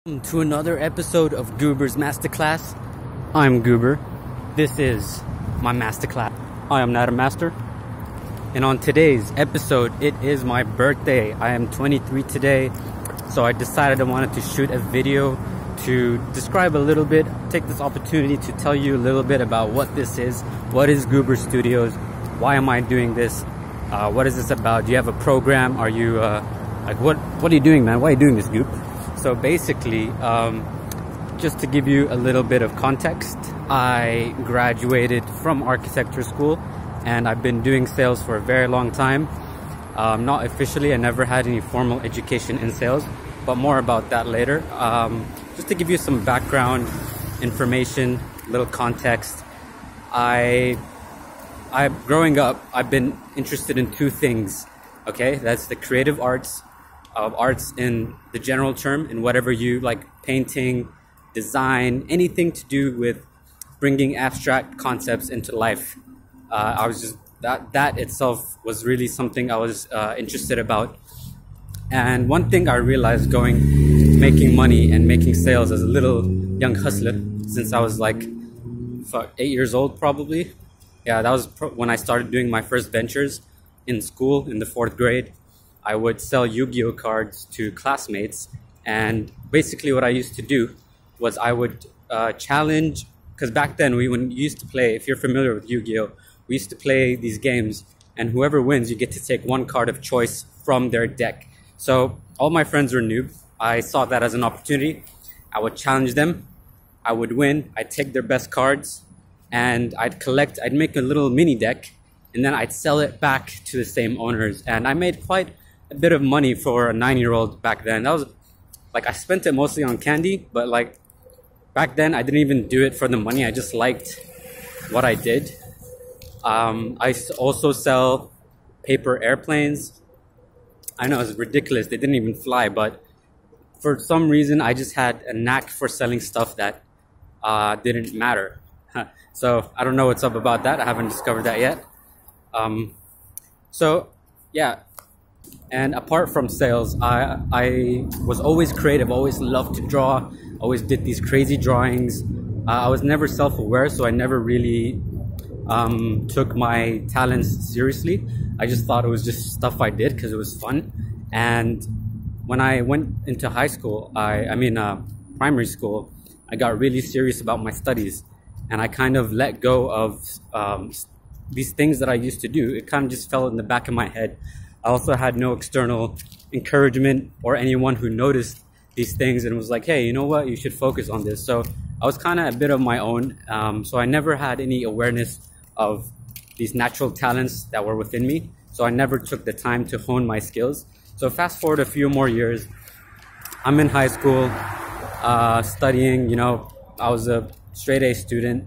Welcome to another episode of Goober's Masterclass. I'm Goober. This is my masterclass. I am not a master. And on today's episode, it is my birthday. I am 23 today, so I decided I wanted to shoot a video to describe a little bit, take this opportunity to tell you a little bit about what this is. What is Goober Studios? Why am I doing this? What is this about? Do you have a program? Are you, what are you doing, man? Why are you doing this, Goop? So basically, just to give you a little bit of context, I graduated from architecture school and I've been doing sales for a very long time. Not officially, I never had any formal education in sales, but more about that later. Just to give you some background information, little context, growing up, I've been interested in two things, okay? That's the creative arts, arts in the general term, in whatever you like, painting, design, anything to do with bringing abstract concepts into life. I was just, that itself was really something I was interested about. And one thing I realized making money and making sales as a little young hustler, since I was like 8 years old probably. Yeah, that was when I started doing my first ventures in school in the 4th grade. I would sell Yu-Gi-Oh cards to classmates, and basically what I used to do was I would challenge, because back then when you used to play, if you're familiar with Yu-Gi-Oh, we used to play these games, and whoever wins, you get to take one card of choice from their deck. So all my friends were noobs. I saw that as an opportunity. I would challenge them, I would win, I'd take their best cards, and I'd make a little mini deck, and then I'd sell it back to the same owners. And I made quite a bit of money for a 9-year-old back then. That was like, I spent it mostly on candy, but like back then I didn't even do it for the money. I just liked what I did. I also sell paper airplanes. I know it's ridiculous, they didn't even fly, but for some reason I just had a knack for selling stuff that didn't matter. So I don't know what's up about that. I haven't discovered that yet. So yeah. And apart from sales, I was always creative, always loved to draw, always did these crazy drawings. I was never self-aware, so I never really took my talents seriously. I just thought it was just stuff I did because it was fun. And when I went into high school, primary school, I got really serious about my studies. And I kind of let go of these things that I used to do. It kind of just fell in the back of my head. I also had no external encouragement or anyone who noticed these things and was like, hey, you know what, you should focus on this. So I was kind of a bit of my own. So I never had any awareness of these natural talents that were within me. So I never took the time to hone my skills. So fast forward a few more years, I'm in high school, studying, I was a straight A student.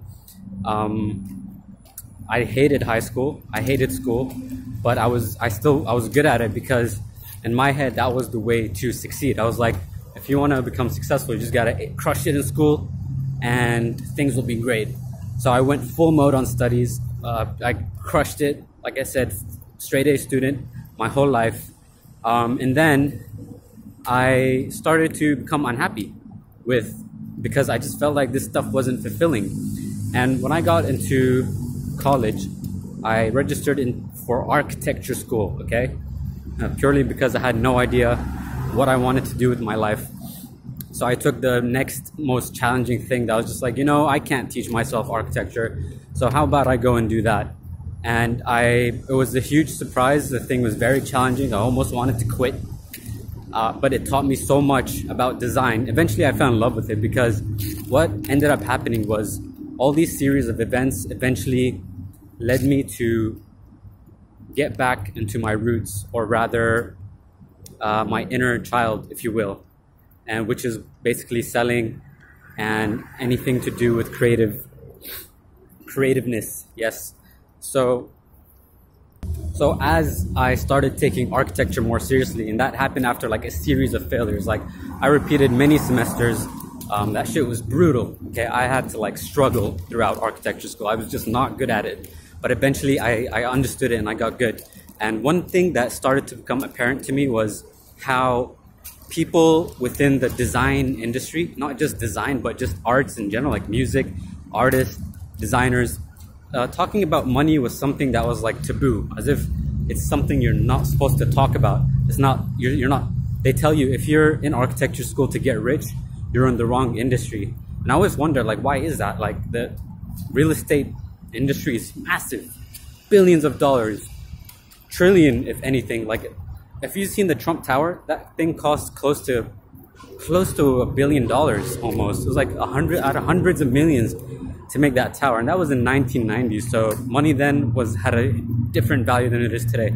I hated high school. I hated school, but I was good at it because in my head, that was the way to succeed. I was like, if you want to become successful, you just got to crush it in school and things will be great. So I went full mode on studies. I crushed it. Like I said, straight A student my whole life. And then I started to become unhappy because I just felt like this stuff wasn't fulfilling. And when I got into college, I registered for architecture school, okay? Purely because I had no idea what I wanted to do with my life. So I took the next most challenging thing that was just like, I can't teach myself architecture. So how about I go and do that? And it was a huge surprise. The thing was very challenging. I almost wanted to quit. But it taught me so much about design. Eventually I fell in love with it because what ended up happening was all these series of events eventually led me to get back into my roots, or rather my inner child, if you will, and which is basically selling and anything to do with creativeness. Yes. So as I started taking architecture more seriously, and that happened after like a series of failures, like I repeated many semesters. That shit was brutal. Okay, I had to like struggle throughout architecture school. I was just not good at it. But eventually I understood it and I got good. And one thing that started to become apparent to me was how people within the design industry, not just design, but just arts in general, like music, artists, designers, talking about money was something that was like taboo, as if it's something you're not supposed to talk about. It's not, you're not, they tell you if you're in architecture school to get rich, you're in the wrong industry. And I always wonder, like, why is that? Like, the real estate industry is massive, billions of dollars, trillion, if anything. Like, if you've seen the Trump Tower, that thing costs close to $1 billion almost. It was like hundreds of millions to make that tower, and that was in 1990. So money then had a different value than it is today.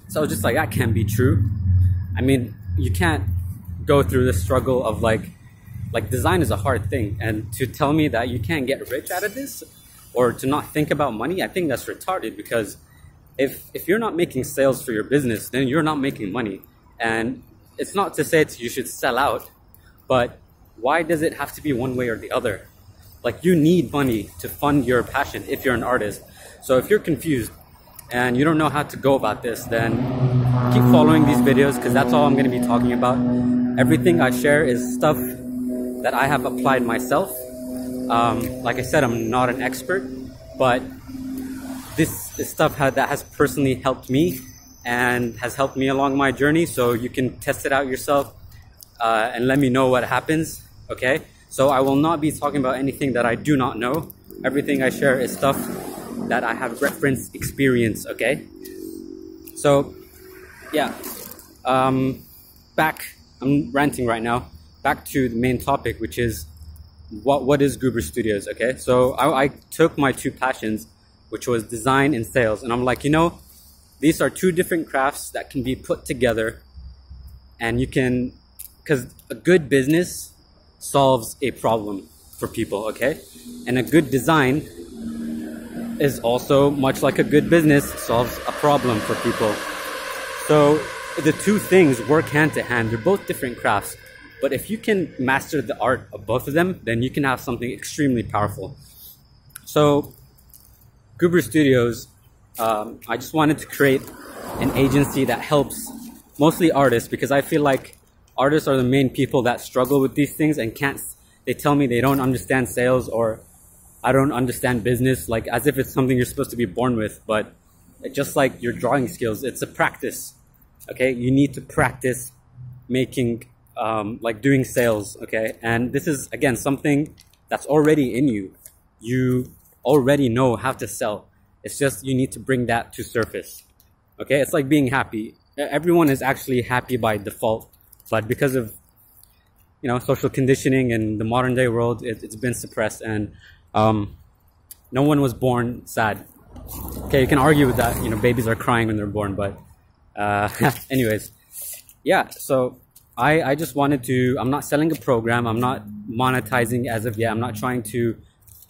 So I was just like, that can't be true. I mean, you can't go through the struggle of like design is a hard thing, and to tell me that you can't get rich out of this, or to not think about money, I think that's retarded. Because if you're not making sales for your business, then you're not making money. And it's not to say you should sell out, but why does it have to be one way or the other? Like, you need money to fund your passion if you're an artist. So if you're confused and you don't know how to go about this, then keep following these videos, because that's all I'm going to be talking about. Everything I share is stuff that I have applied myself. Like I said, I'm not an expert, but this is stuff that has personally helped me and has helped me along my journey. So you can test it out yourself and let me know what happens, okay? So I will not be talking about anything that I do not know. Everything I share is stuff that I have reference experience, okay? So, yeah. I'm ranting right now. Back to the main topic, which is what is Goober Studios, okay? So I took my two passions, which was design and sales, and I'm like, you know, these are two different crafts that can be put together, and you can, because a good business solves a problem for people, okay? And a good design is also, much like a good business, solves a problem for people. So the two things work hand to hand. They're both different crafts. But if you can master the art of both of them, then you can have something extremely powerful. So Goober Studios, I just wanted to create an agency that helps mostly artists, because I feel like artists are the main people that struggle with these things and can't, they tell me they don't understand sales, or I don't understand business, like as if it's something you're supposed to be born with. But just like your drawing skills, it's a practice, okay? You need to practice making, like doing sales, okay? And this is, again, something that's already in you. You already know how to sell. It's just you need to bring that to surface, okay? It's like being happy. Everyone is actually happy by default, but because of, you know, social conditioning and the modern day world, it's been suppressed, and no one was born sad. Okay, you can argue with that, you know, babies are crying when they're born, but anyways, yeah, so I just wanted to, I'm not selling a program, I'm not monetizing as of yet, I'm not trying to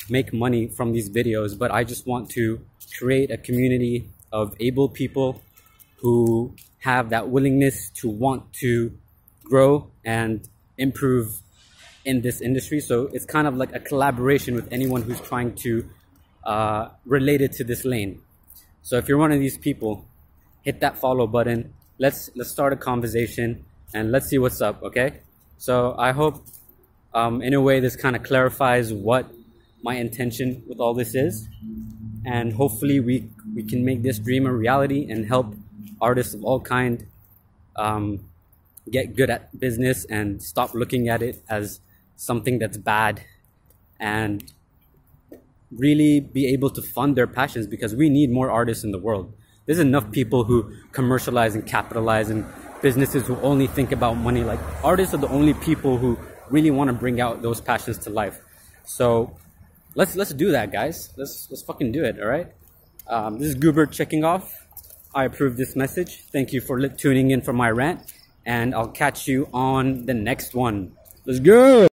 make money from these videos, but I just want to create a community of able people who have that willingness to want to grow and improve in this industry. So it's kind of like a collaboration with anyone who's trying to relate it to this lane. So if you're one of these people, hit that follow button. Let's start a conversation and let's see what's up, okay? So I hope in a way this kind of clarifies what my intention with all this is, and hopefully we can make this dream a reality and help artists of all kind get good at business and stop looking at it as something that's bad, and really be able to fund their passions, because we need more artists in the world. There's enough people who commercialize and capitalize, and businesses who only think about money. Like, artists are the only people who really want to bring out those passions to life. So let's do that, guys. Let's fucking do it, all right? This is Goober checking off. I approve this message. Thank you for tuning in for my rant, and I'll catch you on the next one. Let's go!